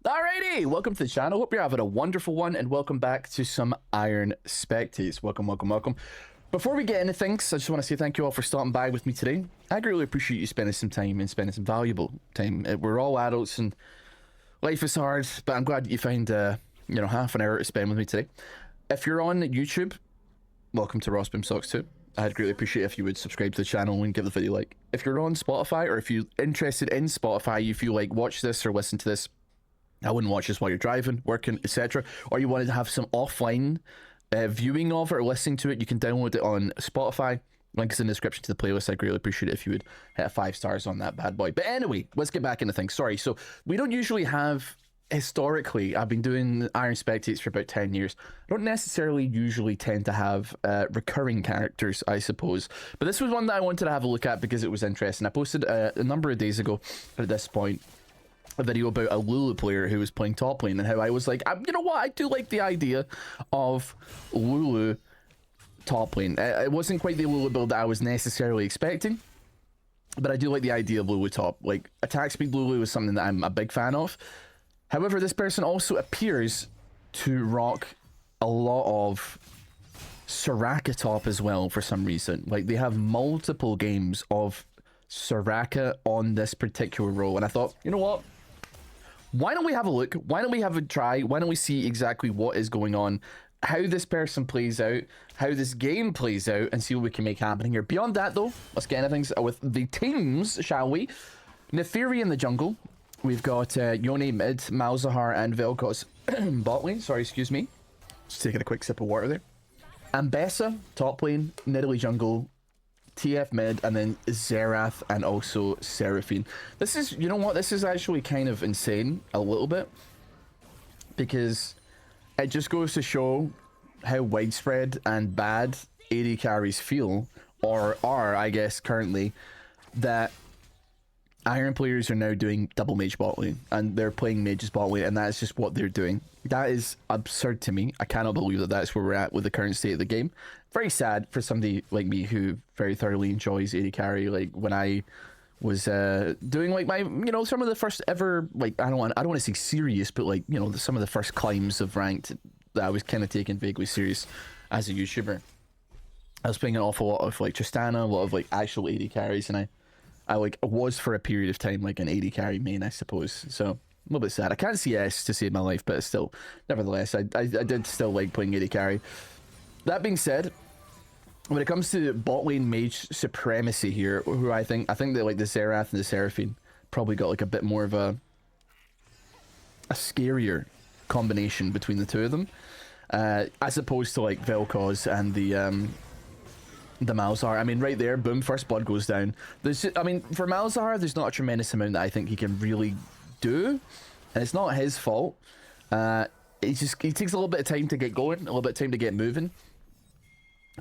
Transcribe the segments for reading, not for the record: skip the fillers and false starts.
Alrighty, welcome to the channel. Hope you're having a wonderful one, and welcome back to some Iron Spectates. Welcome, welcome, welcome. Before we get into things, I just want to say thank you all for stopping by with me today. I greatly appreciate you spending some time and spending some valuable time. We're all adults and life is hard, but I'm glad that you find half an hour to spend with me today. If you're on YouTube, welcome to Ross Boom Socks 2. I'd greatly appreciate if you would subscribe to the channel and give the video a like. If you're on Spotify, or if you're interested in Spotify, if you like watch this or listen to this, I wouldn't watch this while you're driving, working, etc. Or you wanted to have some offline viewing of it or listening to it, you can download it on Spotify. Link is in the description to the playlist. I'd really appreciate it if you would hit 5 stars on that bad boy. But anyway, let's get back into things. Sorry, so we don't usually have, historically, I've been doing Iron Spectates for about 10 years. I don't necessarily usually tend to have recurring characters, I suppose. But this was one that I wanted to have a look at because it was interesting. I posted a number of days ago at this point a video about a Lulu player who was playing top lane and how I was like, you know what, I do like the idea of Lulu top lane. It wasn't quite the Lulu build that I was necessarily expecting, but I do like the idea of Lulu top. Like, attack speed Lulu is something that I'm a big fan of. However, this person also appears to rock a lot of Soraka top as well for some reason. Like, they have multiple games of Soraka on this particular role, and I thought, you know what, why don't we have a look? Why don't we have a try? Why don't we see exactly what is going on, how this person plays out, how this game plays out, and see what we can make happen here. Beyond that, though, let's get into things with the teams, shall we? Neferi in the jungle. We've got Yone mid, Malzahar, and Vel'Koz bot lane. Sorry, excuse me. Just taking a quick sip of water there. Ambessa, top lane, Nidalee jungle, TF mid, and then Xerath and also Seraphine. This is, you know what, this is actually kind of insane a little bit, because it just goes to show how widespread and bad AD carries feel, or are, I guess, currently, that Iron players are now doing double mage bot lane, and they're playing mages bot lane, and that's just what they're doing. That is absurd to me. I cannot believe that that's where we're at with the current state of the game. Very sad for somebody like me who very thoroughly enjoys AD carry. Like, when I was doing like my, some of the first ever, like, I don't want to say serious, but like, some of the first climbs of ranked that I was kind of taking vaguely serious as a YouTuber. I was playing an awful lot of like Tristana, a lot of like actual AD carries, and I like was for a period of time like an AD carry main, I suppose. So a little bit sad. I can't CS to save my life, but still, nevertheless, I did still like playing AD carry. That being said, when it comes to bot lane mage supremacy here, who I think that like the Xerath and the Seraphine probably got like a bit more of a scarier combination between the two of them, as opposed to like Vel'Koz and the Malzahar. I mean, right there, boom, first blood goes down. I mean, for Malzahar, there's not a tremendous amount that I think he can really do, and it's not his fault. He takes a little bit of time to get going, a little bit of time to get moving.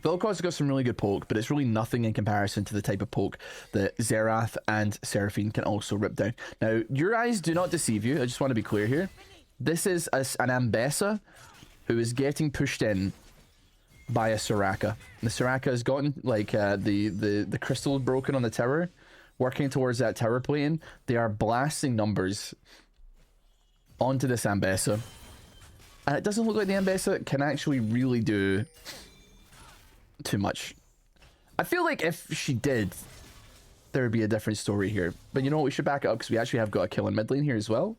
Vel'Koz has got some really good poke, but it's really nothing in comparison to the type of poke that Xerath and Seraphine can also rip down. Now, your eyes do not deceive you. I just want to be clear here. This is an Ambessa who is pushed in by a Soraka. The Soraka has gotten like the crystal broken on the tower, working towards that tower plane. They are blasting numbers onto this Ambessa, and it doesn't look like the Ambessa can actually really do too much. I feel like if she did, there would be a different story here. But you know what, we should back it up because we actually have got a kill in mid lane here as well.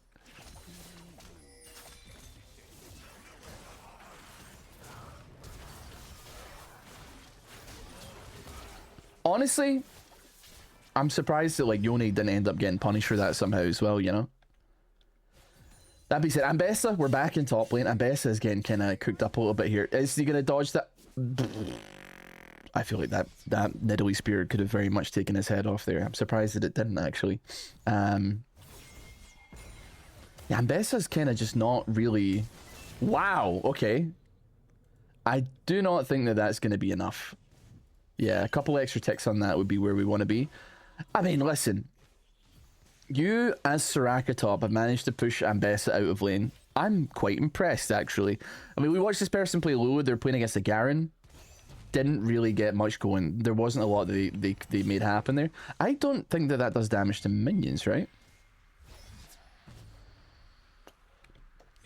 Honestly, I'm surprised that like Yone didn't end up getting punished for that somehow as well, you know? That being said, Ambessa, we're back in top lane. Ambessa is getting kind of cooked up a little bit here. Is he going to dodge that? I feel like that Nidalee spear could have very much taken his head off there. I'm surprised that it didn't, actually. Yeah, Ambessa's kind of just not really... Wow, okay. I do not think that that's going to be enough. Yeah, a couple extra ticks on that would be where we want to be. I mean, listen. You, as Soraka top, have managed to push Ambessa out of lane. I'm quite impressed, actually. I mean, we watched this person play Lulu. They're playing against a Garen. Didn't really get much going. There wasn't a lot that they made happen there. I don't think that does damage to minions, right?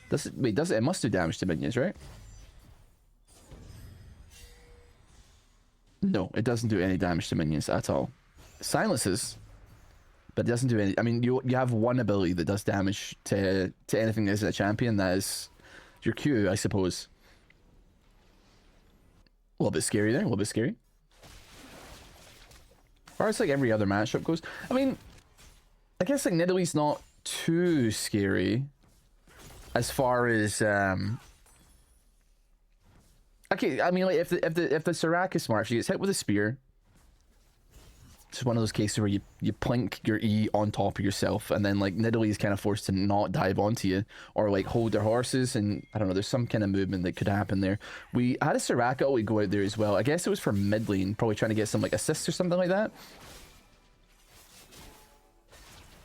Does it? Wait, does it? It must do damage to minions, right? No, it doesn't do any damage to minions at all. Silences, but it doesn't do any. I mean, you have one ability that does damage to anything that isn't a champion. That is your Q, I suppose. A little bit scary there. A little bit scary. As far as like every other matchup goes, I mean, I guess like Nidalee's not too scary as far as okay, I mean, like if the Soraka is smart, she gets hit with a spear. It's one of those cases where you plink your E on top of yourself, and then like Nidalee is kind of forced to not dive onto you or like hold their horses, and I don't know. There's some kind of movement that could happen there. We had a Soraka we go out there as well. I guess it was for mid lane, probably trying to get some like assists or something like that.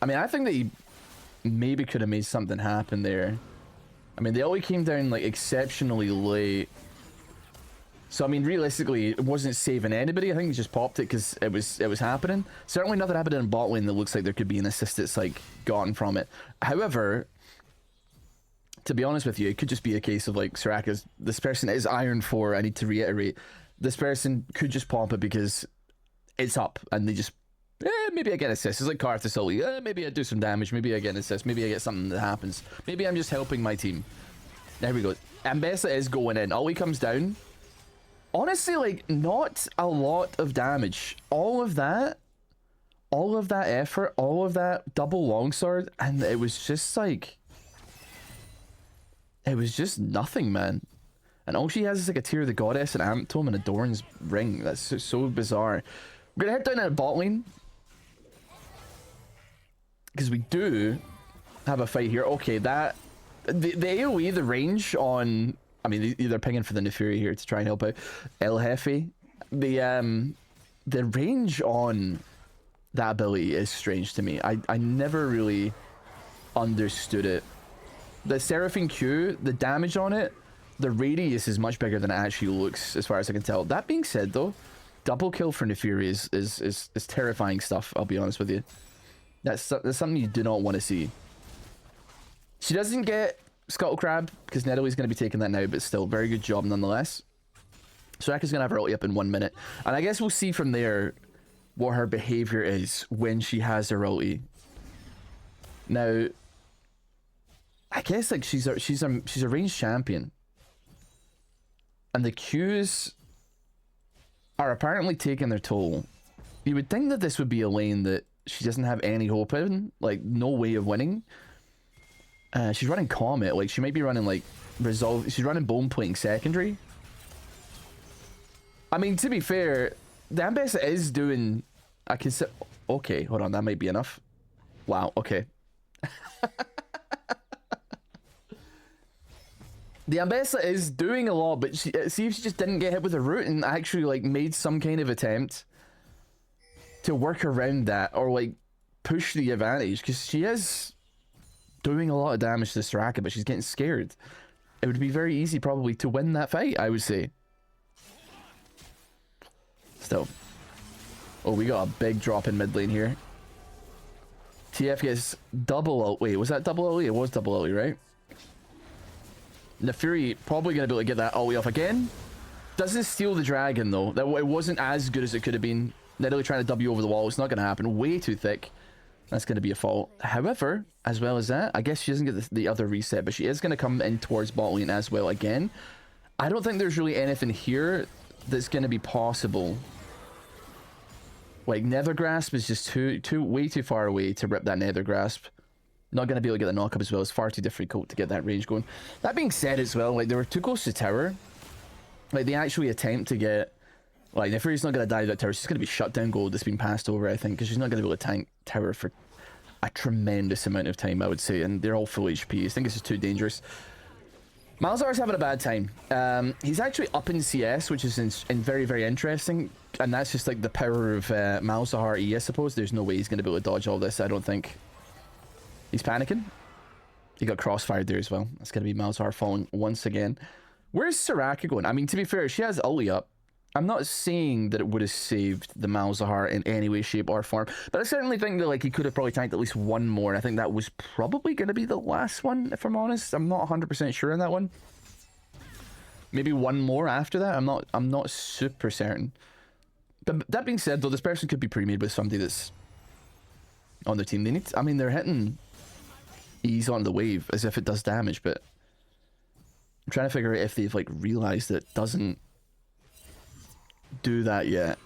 I mean, I think that he maybe could have made something happen there. I mean, they always came down like exceptionally late. So I mean, realistically, it wasn't saving anybody. I think he just popped it because it was happening. Certainly nothing happened in bot lane that looks like there could be an assist that's like gotten from it. However, to be honest with you, it could just be a case of like Soraka's. This person is Iron 4. I need to reiterate. This person could just pop it because it's up, and they just maybe I get an assist. It's like Karthus Sully. Maybe I do some damage. Maybe I get an assist. Maybe I get something that happens. Maybe I'm just helping my team. There we go. Ambessa is going in. Ollie comes down. Honestly, like, not a lot of damage. All of that effort, all of that double longsword, and it was just like, it was just nothing, man. And all she has is like a Tear of the Goddess, an Amp Tome, and a Doran's Ring. That's so bizarre. We're gonna head down to the bot lane, because we do have a fight here. Okay, that the AoE, the range on, I mean, they're pinging for the Nefuri here to try and help out El Jefe. The range on that ability is strange to me. I never really understood it. The Seraphine Q, the damage on it, the radius is much bigger than it actually looks, as far as I can tell. That being said, though, double kill for Nefuri is terrifying stuff, I'll be honest with you. That's something you do not want to see. She doesn't get Scuttle Crab, because Nidalee's going to be taking that now, but still, very good job nonetheless. Soraka's going to have her ulti up in 1 minute. And I guess we'll see from there what her behavior is when she has her ulti. Now, I guess like she's a ranged champion. And the Qs are apparently taking their toll. You would think that this would be a lane that she doesn't have any hope in, like no way of winning. She's running Comet, like she might be running like Resolve. She's running Bone Plating Secondary. I mean, to be fair, the Ambessa is doing, I can say, okay, hold on, that might be enough. Wow, okay. The Ambessa is doing a lot, but see if she just didn't get hit with a root and actually like made some kind of attempt to work around that or like push the advantage, because she is doing a lot of damage to Soraka, but she's getting scared. It would be very easy probably to win that fight, I would say. Still. Oh, we got a big drop in mid lane here. TF gets double ult. Wait, was that double ult? It was double ult, right? Nefuri probably going to be able to get that ult off again. Doesn't steal the dragon though. It wasn't as good as it could have been. Nidalee trying to W over the wall. It's not going to happen. Way too thick. That's going to be a fault. However, as well as that, I guess she doesn't get the other reset, but she is going to come in towards bot lane as well again. I don't think there's really anything here that's going to be possible. Like, Nether Grasp is just way too far away to rip that Nether Grasp. Not going to be able to get the knock up as well. It's far too difficult to get that range going. That being said as well, like, they were too close to tower. Like, they actually attempt to get... Like, Nefuri's not going to dive that tower. She's going to be shut down gold that's been passed over, I think, because she's not going to be able to tank tower for a tremendous amount of time, I would say. And they're all full HP. I think it's just too dangerous. Malzahar's having a bad time. He's actually up in CS, which is very, very interesting. And that's just like the power of Malzahar E, I suppose. There's no way he's going to be able to dodge all this, I don't think. He's panicking. He got crossfired there as well. That's going to be Malzahar falling once again. Where's Soraka going? I mean, to be fair, she has ulti up. I'm not saying that it would have saved the Malzahar in any way, shape, or form, but I certainly think that like he could have probably tanked at least one more. And I think that was probably going to be the last one, if I'm honest. I'm not 100% sure on that one. Maybe one more after that. I'm not super certain. But that being said, though, this person could be pre-made with somebody that's on their team. They need. I mean, they're hitting ease on the wave as if it does damage, but I'm trying to figure out if they've like realized that it doesn't do that yet.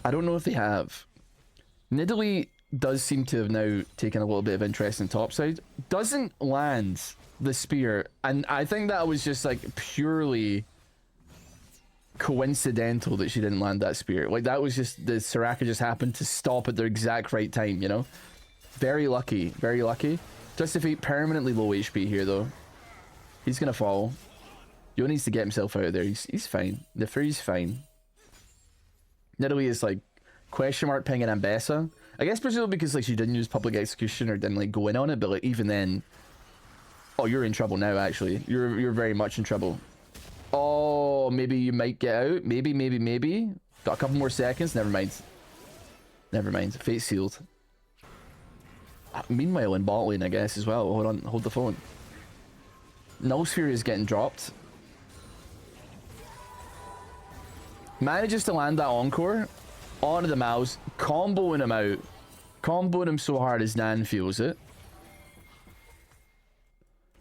I don't know if they have. Nidalee does seem to have now taken a little bit of interest in topside. Doesn't land the spear, and I think that was just like purely coincidental that she didn't land that spear. Like that was just the Soraka just happened to stop at the exact right time, you know? Very lucky, very lucky. Justify permanently low HP here though. He's gonna fall. Yo needs to get himself out of there. He's fine. The Fury's fine. Nidalee is like question mark pinging Ambessa. I guess presumably because like she didn't use public execution or didn't like go in on it, but like even then, oh, you're in trouble now. Actually, you're very much in trouble. Oh, maybe you might get out. Maybe. Got a couple more seconds. Never mind. Never mind. Fate sealed. Meanwhile, in bot lane, I guess as well. Hold on. Hold the phone. Null Sphere is getting dropped. Manages to land that Encore onto the mouse, comboing him out. Comboing him so hard his Nan feels it.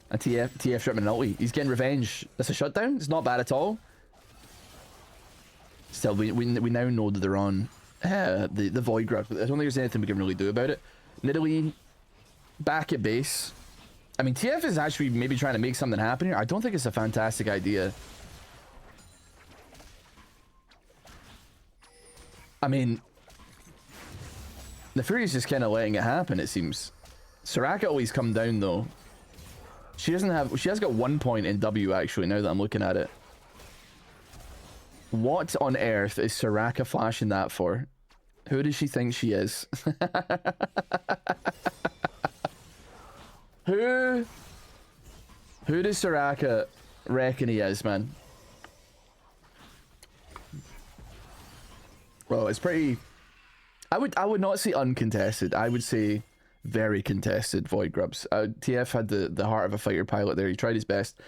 And TF tripping an ulti. He's getting revenge. That's a shutdown. It's not bad at all. Still, we now know that they're on the Void Grab. I don't think there's anything we can really do about it. Nidalee back at base. I mean, TF is actually maybe trying to make something happen here. I don't think it's a fantastic idea. I mean, the Fury's just kind of letting it happen, it seems. Soraka always come down though. She has got 1 point in W actually, now that I'm looking at it. What on earth is Soraka flashing that for? Who does she think she is? Who does Soraka reckon he is, man? Well, it's pretty... I would not say uncontested. I would say very contested, Void Grubs. TF had the heart of a fighter pilot there. He tried his best.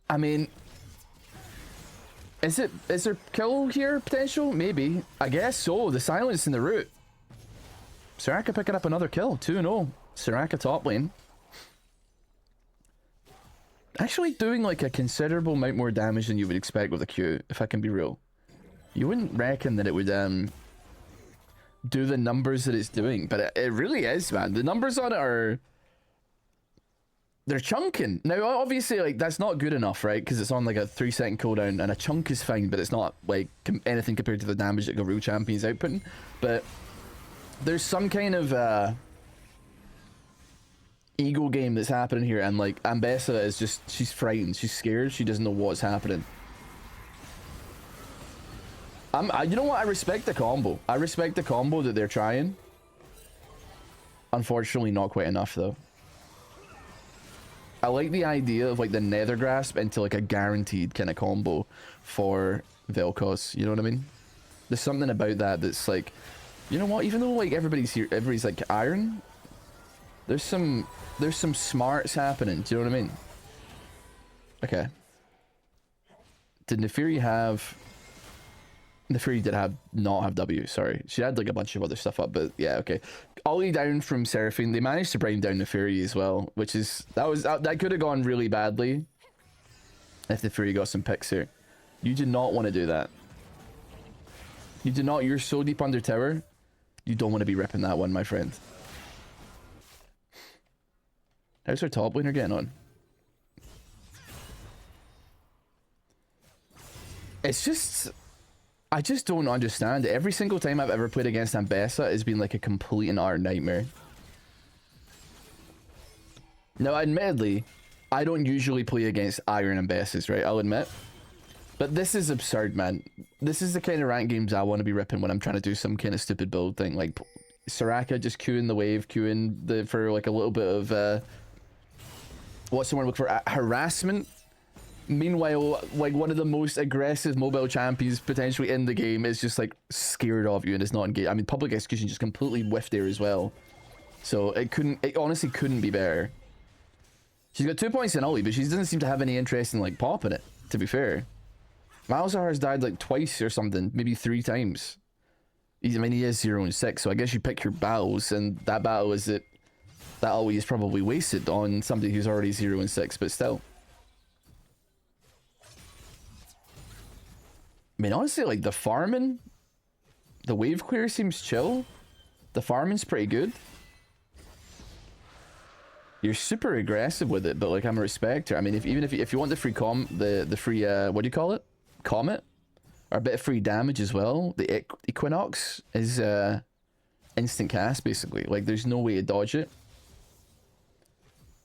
I mean... Is there kill here potential? Maybe. I guess so. The silence in the root. Soraka picking up another kill. 2-0. Soraka top lane. Actually doing like a considerable amount more damage than you would expect with a Q, if I can be real. You wouldn't reckon that it would do the numbers that it's doing, but it really is, man. The numbers on it are... They're chunking. Now, obviously, like, that's not good enough, right? Because it's on, like, a 3-second cooldown, and a chunk is fine, but it's not, like, anything compared to the damage that a real champion's outputting. But there's some kind of ego game that's happening here, and, like, Ambessa is just... She's frightened. She's scared. She doesn't know what's happening. You know what? I respect the combo. I respect the combo that they're trying. Unfortunately, not quite enough, though. I like the idea of like the Nether Grasp into like a guaranteed kind of combo for Vel'Koz. You know what I mean? There's something about that that's like, you know what? Even though like everybody's like iron, there's some smarts happening. Do you know what I mean? Okay. Did Nefiri have? Nefiri did not have W. Sorry, she had like a bunch of other stuff up, but yeah, okay. Ollie down from Seraphine. They managed to bring down the Fury as well, which is that could have gone really badly if the Fury got some picks here. You do not want to do that. You do not. You're so deep under tower. You don't want to be ripping that one, my friend. How's our top laner getting on? It's just... I just don't understand. Every single time I've ever played against Ambessa has been like a complete and utter nightmare. Now, admittedly, I don't usually play against Iron Ambessas, right? I'll admit. But this is absurd, man. This is the kind of rank games I want to be ripping when I'm trying to do some kind of stupid build thing. Like, Soraka just queuing the wave, queuing for like a little bit of what's the word I'm looking for? Harassment. Meanwhile, like one of the most aggressive mobile champions potentially in the game is just like scared of you and is not engaged. I mean, public execution just completely whiffed there as well. So it honestly couldn't be better. She's got 2 points in ulti, but she doesn't seem to have any interest in like popping it, to be fair. Malzahar has died like twice or something, maybe 3 times. I mean, he is 0 and 6, so I guess you pick your battles, and that battle is that ulti is probably wasted on somebody who's already 0 and 6, but still. I mean, honestly, like the farming, the wave clear seems chill. The farming's pretty good. You're super aggressive with it, but like I'm a respecter. I mean, even if you want the free the free what do you call it? Comet, or a bit of free damage as well. The Equinox is instant cast basically. Like there's no way to dodge it.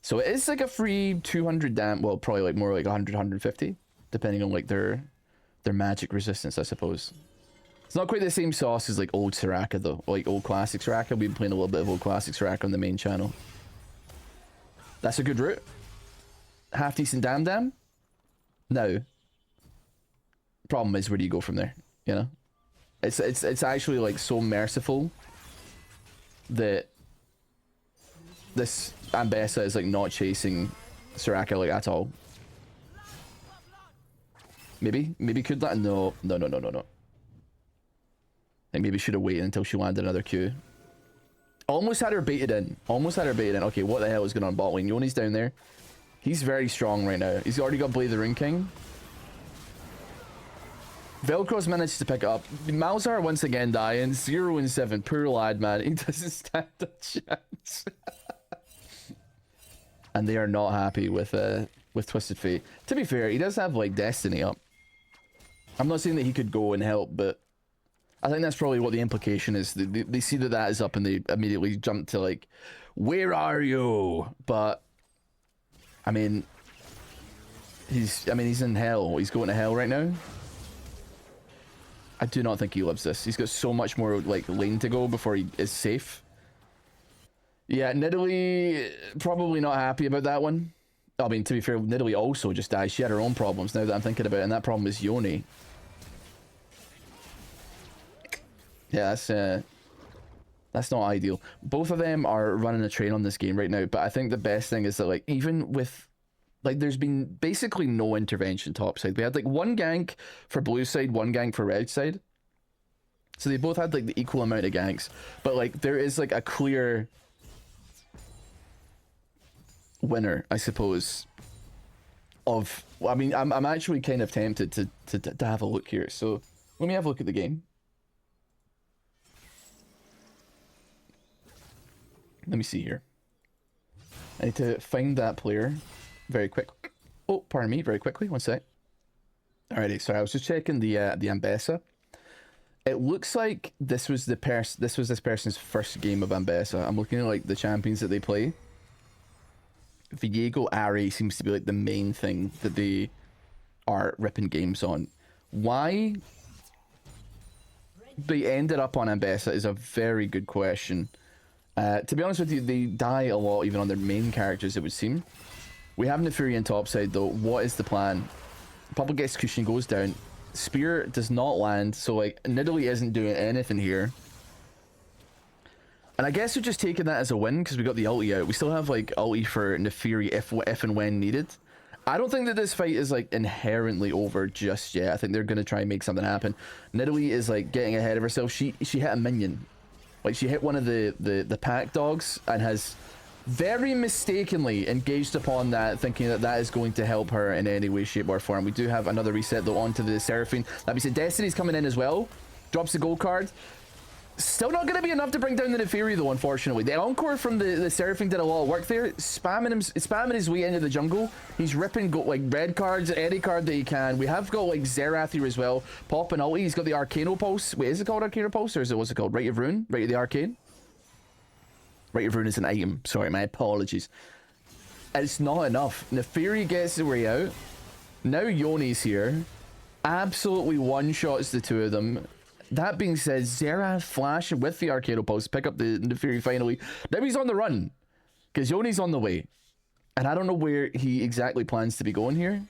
So it is like a free 200 damage. Well, probably like more like 100, 150, depending on like their magic resistance, I suppose. It's not quite the same sauce as like old Soraka though, like old classic Soraka. We've been playing a little bit of old classic Soraka on the main channel. That's a good route. Half decent dam. Now, problem is, where do you go from there? You know, it's actually like so merciful that this Ambessa is like not chasing Soraka like at all. Maybe could that? No. I think maybe should have waited until she landed another Q. Almost had her baited in. Okay, what the hell is going on bot lane? Yoni's down there. He's very strong right now. He's already got Blade the Rune King. Velcro's managed to pick it up. Malzahar once again dying. 0 and 7. Poor lad, man. He doesn't stand a chance. And they are not happy with Twisted Fate. To be fair, he does have like Destiny up. I'm not saying that he could go and help, but I think that's probably what the implication is. They see that is up and they immediately jump to like, where are you? But I mean, he's in hell. He's going to hell right now. I do not think he loves this. He's got so much more like lane to go before he is safe. Yeah, Nidalee probably not happy about that one. I mean, to be fair, Nidalee also just died. She had her own problems now that I'm thinking about it, and that problem is Yoni. Yeah, that's not ideal. Both of them are running a train on this game right now, but I think the best thing is that like even with like there's been basically no intervention topside. We had like one gank for blue side, one gank for red side. So they both had like the equal amount of ganks, but like there is like a clear winner, I suppose. Of, I mean, I'm actually kind of tempted to have a look here. So let me have a look at the game. Let me see here. I need to find that player very quick. Oh, pardon me, very quickly. One sec. Alrighty, sorry, I was just checking the Ambessa. It looks like this was this person's first game of Ambessa. I'm looking at like the champions that they play. Viego Ari seems to be like the main thing that they are ripping games on. Why they ended up on Ambessa is a very good question. To be honest with you, they die a lot even on their main characters, it would seem. We have Nefurian topside though. What is the plan? Public execution goes down. Spear does not land, so like Nidalee isn't doing anything here. And I guess we're just taking that as a win because we got the ulti out. We still have like ulti for Nefiri if and when needed. I don't think that this fight is like inherently over just yet. I think they're gonna try and make something happen. Nidalee is like getting ahead of herself. She hit a minion. Like she hit one of the pack dogs and has very mistakenly engaged upon that, thinking that that is going to help her in any way, shape or form. We do have another reset though onto the Seraphine. That being said, Destiny's coming in as well. Drops the gold card. Still not going to be enough to bring down the Nefiri though, unfortunately. The Encore from the Seraphine did a lot of work there, spamming his way into the jungle. He's ripping like red cards, any card that he can. We have got like Xerath here as well, popping ulti. He's got the Arcano Pulse. Wait, is it called Arcano Pulse or is it, what's it called? Rite of Rune? Rite of the Arcane? Rite of Rune is an item. Sorry, my apologies. It's not enough. Nefiri gets the way out. Now Yoni's here. Absolutely one-shots the two of them. That being said, Xerath flash with the Arcano Pulse, pick up the Nefiri finally. Now he's on the run, because Yoni's on the way. And I don't know where he exactly plans to be going here.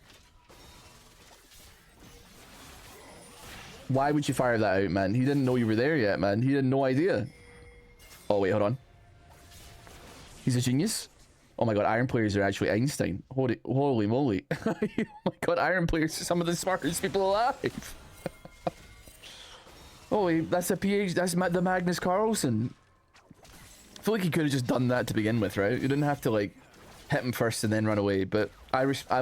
Why would you fire that out, man? He didn't know you were there yet, man. He had no idea. Oh, wait, hold on. He's a genius. Oh my god, Iron players are actually Einstein. Holy moly. Oh my god, Iron players are some of the smartest people alive. Holy, that's a PhD. That's the Magnus Carlsen. I feel like he could have just done that to begin with, right? You didn't have to, like, hit him first and then run away. But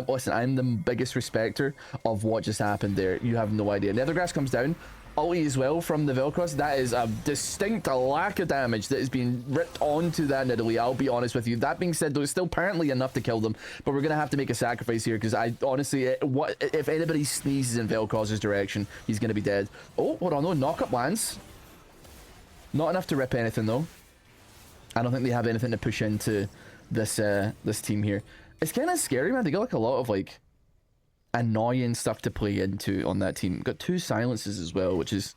listen, I'm the biggest respecter of what just happened there. You have no idea. Nethergrass comes down. Ulti as well from the Vel'Koz. That is a distinct lack of damage that is being ripped onto that Nidalee. I'll be honest with you. That being said, though, it's still apparently enough to kill them. But we're going to have to make a sacrifice here because I honestly, if anybody sneezes in Vel'Koz's direction, he's going to be dead. Oh, hold on, though. Knock-up lands. Not enough to rip anything, though. I don't think they have anything to push into this this team here. It's kind of scary, man. They got like a lot of like annoying stuff to play into on that team. Got 2 silences as well, which is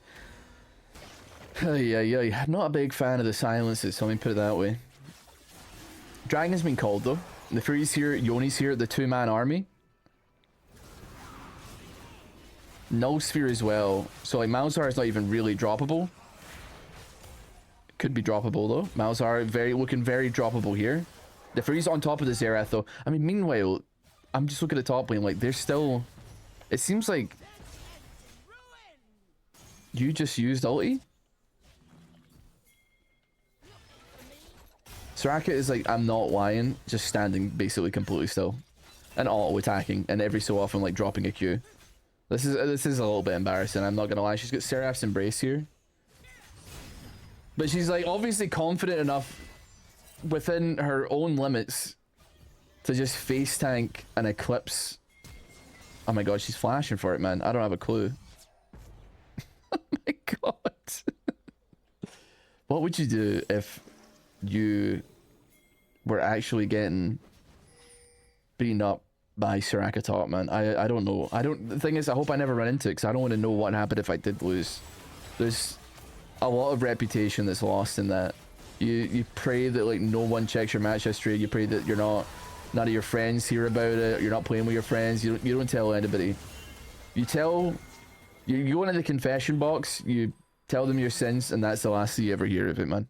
yeah. Not a big fan of the silences, so let me put it that way. Dragon's been called though. The Fury's here, Yoni's here, the 2-man army. Null Sphere as well. So like Malzahar is not even really droppable. Could be droppable though. Malzahar looking very droppable here. The Fury's on top of the Xerath though. I mean, meanwhile, I'm just looking at the top lane, like, there's still... It seems like... You just used ulti? Soraka is like, I'm not lying, just standing basically completely still. And auto-attacking, and every so often, like, dropping a Q. This is a little bit embarrassing, I'm not gonna lie. She's got Seraph's Embrace here. But she's, like, obviously confident enough within her own limits to just face tank an Eclipse. Oh my god, she's flashing for it, man. I don't have a clue. Oh my god. What would you do if you were actually getting beaten up by Soraka top, man? I don't know. The thing is, I hope I never run into it because I don't want to know what happened if I did lose. There's a lot of reputation that's lost in that. You pray that like no one checks your match history. You pray that none of your friends hear about it. You're not playing with your friends. You don't tell anybody. You go into the confession box. You tell them your sins, and that's the last you ever hear of it, man.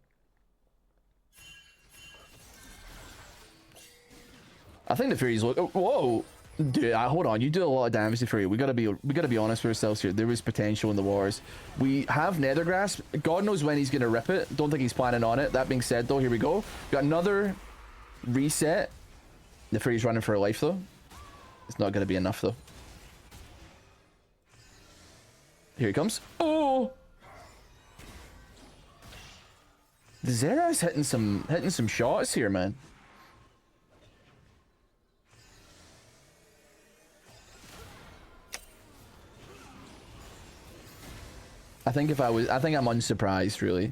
I think the Fury's look. Oh, whoa, dude! Hold on. You do a lot of damage to Fury. We gotta be honest with ourselves here. There was potential in the wars. We have Nethergrass. God knows when he's gonna rip it. Don't think he's planning on it. That being said, though, here we go. Got another reset. The Fury's running for her life, though. It's not going to be enough, though. Here he comes. Oh! The Xerath's hitting some shots here, man. I think I'm unsurprised, really.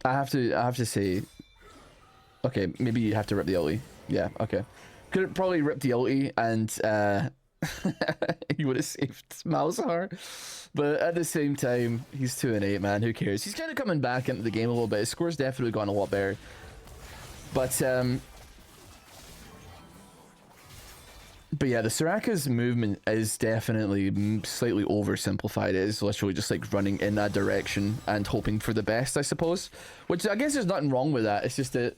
I have to say, okay, maybe you have to rip the ulti. Yeah, okay. Could have probably ripped the ulti and he would have saved Malzahar. But at the same time, he's 2-8, man. Who cares? He's kind of coming back into the game a little bit. His score's definitely gone a lot better. But yeah, the Soraka's movement is definitely slightly oversimplified. It is literally just like running in that direction and hoping for the best, I suppose. Which I guess there's nothing wrong with that. It's just that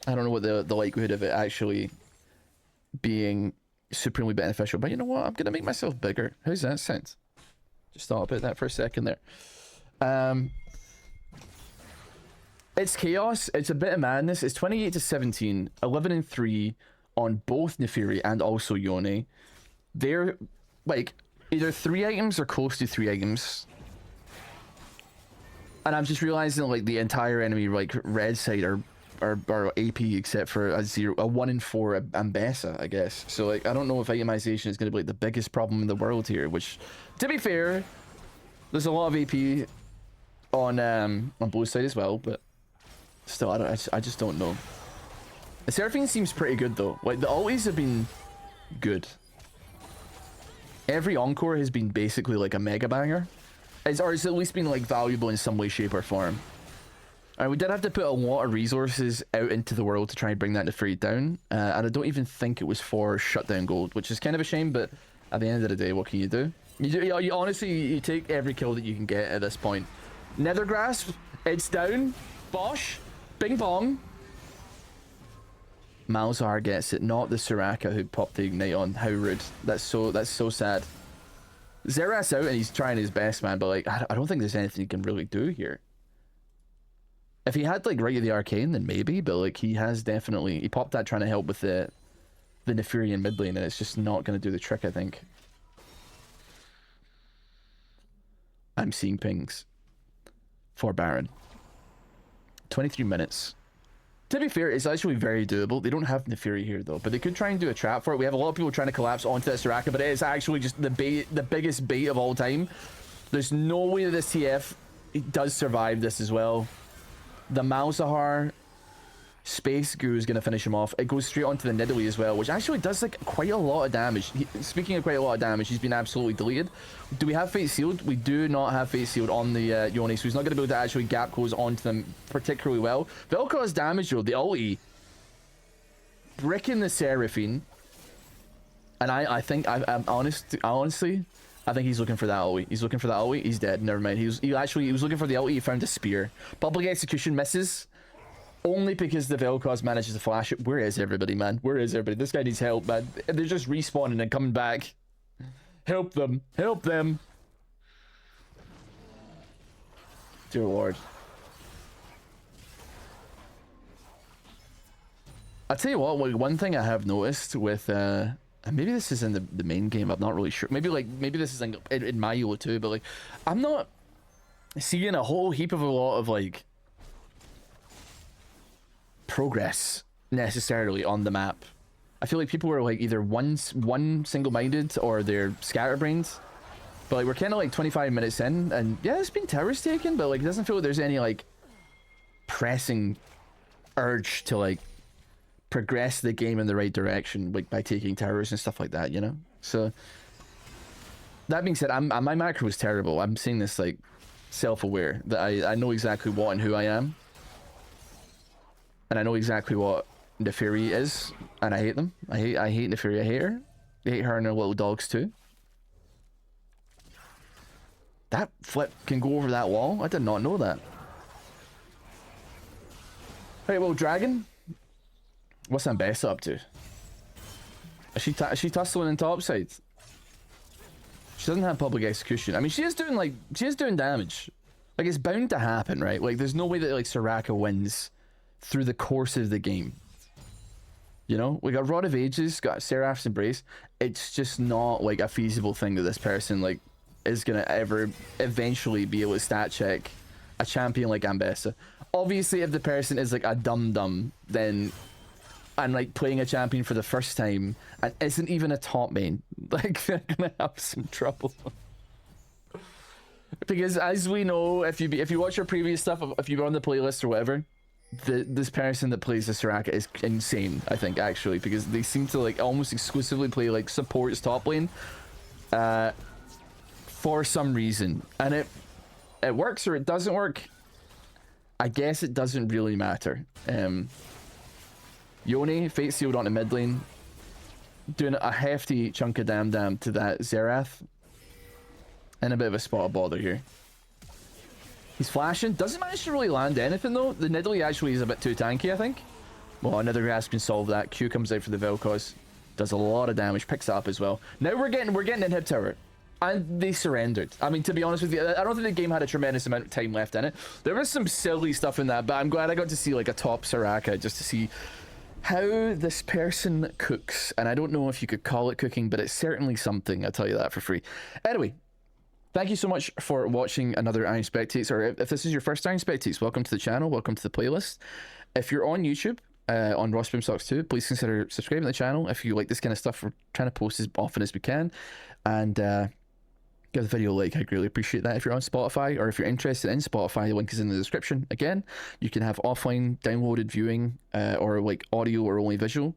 I don't know what the likelihood of it actually being supremely beneficial. But you know what? I'm going to make myself bigger. How's that sound? Just thought about that for a second there. It's chaos. It's a bit of madness. It's 28-17, 11-3 on both Nefiri and also Yone. They're like either 3 items or close to 3 items. And I'm just realizing like the entire enemy like red side are AP except for a 1-4 Ambessa, I guess. So like I don't know if itemization is going to be like the biggest problem in the world here, which to be fair, there's a lot of AP on both sides as well, but still I just don't know. The Seraphine seems pretty good though. Like the ultis have been good. Every encore has been basically like a mega banger. Or it's at least been like valuable in some way, shape or form. And we did have to put a lot of resources out into the world to try and bring that Neferi down. And I don't even think it was for shutdown gold, which is kind of a shame, but at the end of the day, what can you do? You honestly, you take every kill that you can get at this point. Nether Grasp, it's down. Bosh, bing bong. Malzahar gets it, not the Soraka who popped the ignite on. How rude. That's so sad. Xerath's out and he's trying his best, man, but like I don't think there's anything he can really do here. If he had like Right of the Arcane, then maybe, but like he popped that trying to help with the Neferian mid lane, and it's just not going to do the trick, I think. I'm seeing pings for Baron. 23 minutes. To be fair, it's actually very doable. They don't have Neferi here though, but they could try and do a trap for it. We have a lot of people trying to collapse onto that Soraka, but it is actually just the biggest bait of all time. There's no way that this TF does survive this as well. The Malzahar Space Guru is going to finish him off. It goes straight onto the Nidalee as well, which actually does like quite a lot of damage. Speaking of quite a lot of damage, he's been absolutely deleted. Do we have Fate Sealed? We do not have Fate Sealed on the Yone, so he's not going to be able to actually gap close onto them particularly well. Vel'Koz damage though, the ulti. Bricking the Seraphine. And I think, honestly, I think he's looking for that ulti. He's looking for that ulti. He's dead. Never mind. He was looking for the ulti. He found a spear. Public execution misses. Only because the Vel'Koz manages to flash it. Where is everybody, man? Where is everybody? This guy needs help, man. They're just respawning and coming back. Help them. Help them. Dear Lord. I'll tell you what, like, one thing I have noticed with, and maybe this is in the main game, I'm not really sure. Maybe this is in my Elo too, but like, I'm not seeing a whole heap of a lot of like, progress necessarily on the map. I feel like people are like either one single-minded or they're scatterbrained, but like we're kind of like 25 minutes in, and yeah, it's been towers taken, but like it doesn't feel like there's any like pressing urge to like progress the game in the right direction, like by taking towers and stuff like that, you know. So that being said, my macro is terrible. I'm seeing this like self-aware that I know exactly what and who I am. And I know exactly what Neferi is, and I hate them. I hate Neferi. I hate her. I hate her and her little dogs too. That flip can go over that wall. I did not know that. Hey, well, Dragon. What's Ambessa up to? Is she tussling in topside? She doesn't have public execution. I mean, she is doing damage. Like, it's bound to happen, right? Like, there's no way that like Soraka wins through the course of the game. You know, we got Rod of Ages, got Seraph's Embrace. It's just not like a feasible thing that this person like is gonna ever eventually be able to stat check a champion like Ambessa. Obviously, if the person is like a dum-dum, then and like playing a champion for the first time and isn't even a top main, like they're gonna have some trouble. Because as we know, if you watch your previous stuff, if you're on the playlist or whatever, this person that plays the Soraka is insane, I think, actually, because they seem to like almost exclusively play like supports top lane for some reason, and it works or it doesn't work. I guess it doesn't really matter. Yone Fate Sealed onto mid lane, doing a hefty chunk of damn to that Xerath, and a bit of a spot of bother here. He's flashing. Doesn't manage to really land anything though. The Nidalee actually is a bit too tanky, I think. Well, another grasp can solve that. Q comes out for the Vel'Koz. Does a lot of damage. Picks it up as well. Now we're getting inhib tower. And they surrendered. I mean, to be honest with you, I don't think the game had a tremendous amount of time left in it. There was some silly stuff in that, but I'm glad I got to see like a top Soraka just to see how this person cooks. And I don't know if you could call it cooking, but it's certainly something. I'll tell you that for free. Anyway. Thank you so much for watching another Iron Spectates, or if this is your first Iron Spectates, welcome to the channel, welcome to the playlist. If you're on YouTube, on Ross Boomstocks 2, please consider subscribing to the channel if you like this kind of stuff. We're trying to post as often as we can, and give the video a like. I greatly appreciate that. If you're on Spotify, or if you're interested in Spotify, the link is in the description. Again, you can have offline downloaded viewing, or like audio or only visual,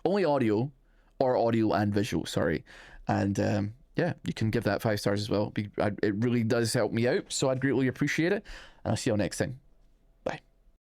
only audio, or audio and visual, sorry. And yeah, you can give that 5 stars as well. It really does help me out, so I'd greatly appreciate it. And I'll see you all next time.